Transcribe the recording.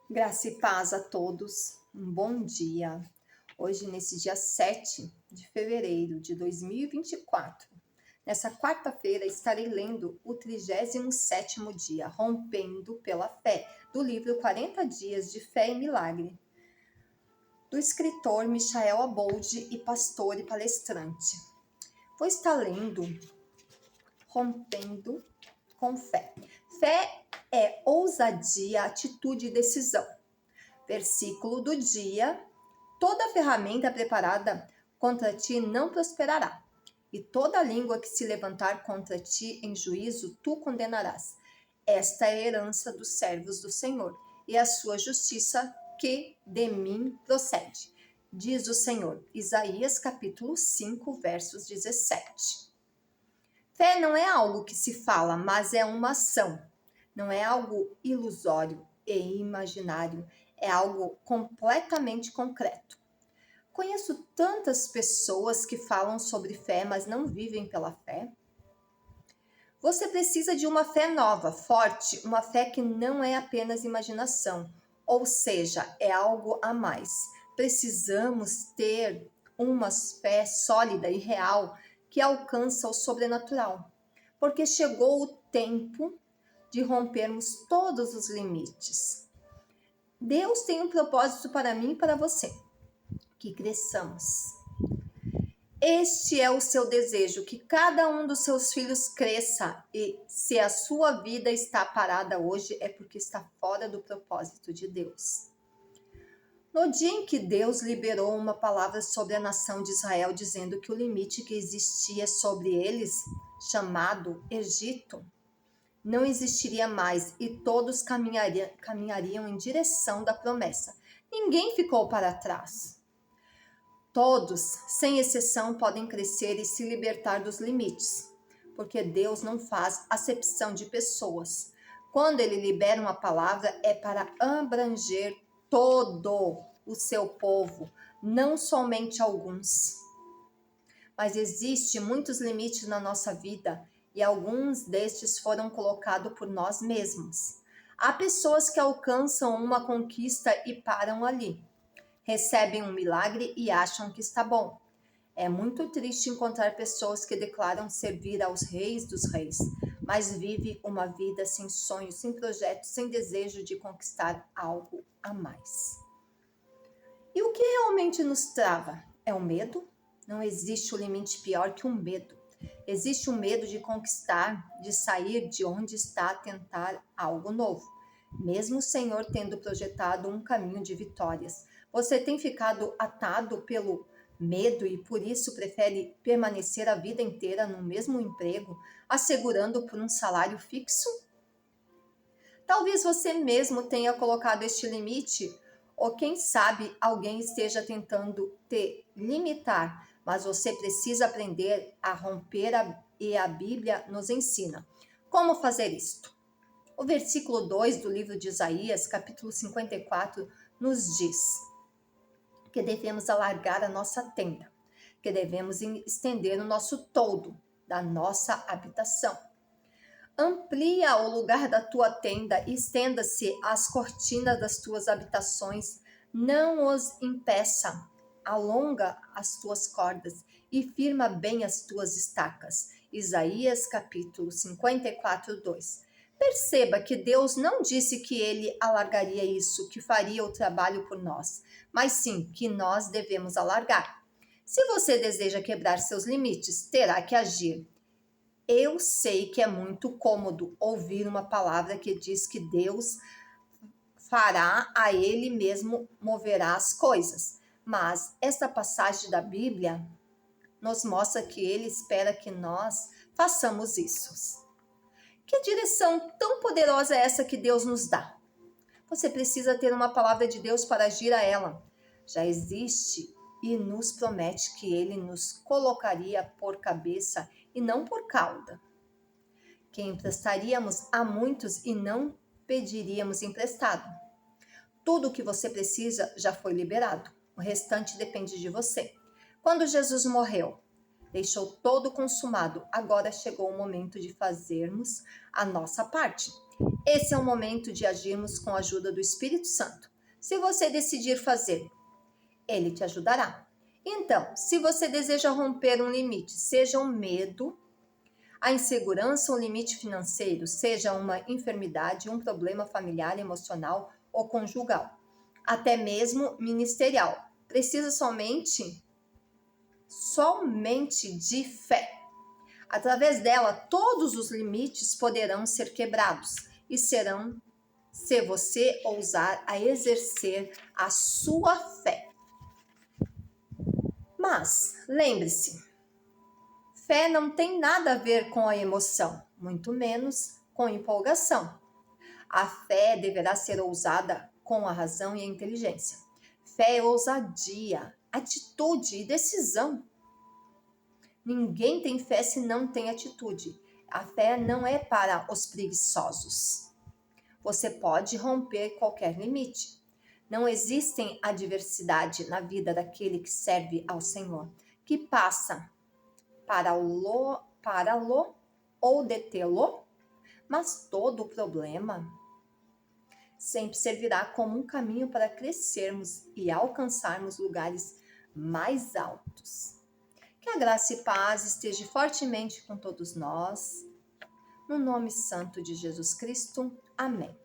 Graça e paz a todos, um bom dia. Hoje, nesse dia 7 de fevereiro de 2024, nessa quarta-feira, estarei lendo o 37º dia, Rompendo pela Fé, do livro 40 Dias de Fé e Milagre, do escritor Michael Abold e pastor e palestrante. Vou estar lendo Rompendo com Fé. Fé é ousadia, atitude e decisão. Versículo do dia: toda ferramenta preparada contra ti não prosperará, e toda língua que se levantar contra ti em juízo tu condenarás. Esta é a herança dos servos do Senhor, e a sua justiça que de mim procede, diz o Senhor. Isaías capítulo 5, versos 17. Fé não é algo que se fala, mas é uma ação. Não é algo ilusório e imaginário, é algo completamente concreto. Conheço tantas pessoas que falam sobre fé, mas não vivem pela fé. Você precisa de uma fé nova, forte, uma fé que não é apenas imaginação, ou seja, é algo a mais. Precisamos ter uma fé sólida e real que alcança o sobrenatural, porque chegou o tempo de rompermos todos os limites. Deus tem um propósito para mim e para você, que cresçamos. Este é o seu desejo, que cada um dos seus filhos cresça, e se a sua vida está parada hoje, é porque está fora do propósito de Deus. No dia em que Deus liberou uma palavra sobre a nação de Israel, dizendo que o limite que existia sobre eles, chamado Egito, não existiria mais e todos caminhariam em direção da promessa. Ninguém ficou para trás. Todos, sem exceção, podem crescer e se libertar dos limites, porque Deus não faz acepção de pessoas. Quando Ele libera uma palavra, é para abranger todo o seu povo, não somente alguns. Mas existem muitos limites na nossa vida e alguns destes foram colocados por nós mesmos. Há pessoas que alcançam uma conquista e param ali. Recebem um milagre e acham que está bom. É muito triste encontrar pessoas que declaram servir aos reis dos reis, mas vivem uma vida sem sonhos, sem projetos, sem desejo de conquistar algo a mais. E o que realmente nos trava? É o medo? Não existe o limite pior que o medo. Existe o medo de conquistar, de sair de onde está a tentar algo novo, mesmo o Senhor tendo projetado um caminho de vitórias. Você tem ficado atado pelo medo e por isso prefere permanecer a vida inteira no mesmo emprego, assegurando por um salário fixo? Talvez você mesmo tenha colocado este limite, ou quem sabe alguém esteja tentando te limitar, mas você precisa aprender a romper e a Bíblia nos ensina. Como fazer isto? O versículo 2 do livro de Isaías, capítulo 54, nos diz que devemos alargar a nossa tenda, que devemos estender o nosso toldo da nossa habitação. Amplia o lugar da tua tenda e estenda-se as cortinas das tuas habitações. Não os impeça. Alonga as tuas cordas e firma bem as tuas estacas. Isaías capítulo 54, 2. Perceba que Deus não disse que ele alargaria isso, que faria o trabalho por nós, mas sim que nós devemos alargar. Se você deseja quebrar seus limites, terá que agir. Eu sei que é muito cômodo ouvir uma palavra que diz que Deus fará, a Ele mesmo moverá as coisas. Mas esta passagem da Bíblia nos mostra que Ele espera que nós façamos isso. Que direção tão poderosa é essa que Deus nos dá? Você precisa ter uma palavra de Deus para agir a ela. Já existe e nos promete que Ele nos colocaria por cabeça e não por cauda. Que emprestaríamos a muitos e não pediríamos emprestado. Tudo o que você precisa já foi liberado. O restante depende de você. Quando Jesus morreu, deixou todo consumado. Agora chegou o momento de fazermos a nossa parte. Esse é o momento de agirmos com a ajuda do Espírito Santo. Se você decidir fazer, ele te ajudará. Então, se você deseja romper um limite, seja um medo, a insegurança ou limite financeiro, seja uma enfermidade, um problema familiar, emocional ou conjugal, até mesmo ministerial, precisa somente de fé. Através dela, todos os limites poderão ser quebrados e serão se você ousar a exercer a sua fé. Mas, lembre-se, fé não tem nada a ver com a emoção, muito menos com empolgação. A fé deverá ser ousada com a razão e a inteligência. Fé é ousadia, atitude e decisão. Ninguém tem fé se não tem atitude. A fé não é para os preguiçosos. Você pode romper qualquer limite. Não existe adversidade na vida daquele que serve ao Senhor, que passa pará-lo ou detê-lo, mas todo o problema sempre servirá como um caminho para crescermos e alcançarmos lugares mais altos. Que a graça e paz esteja fortemente com todos nós. No nome santo de Jesus Cristo. Amém.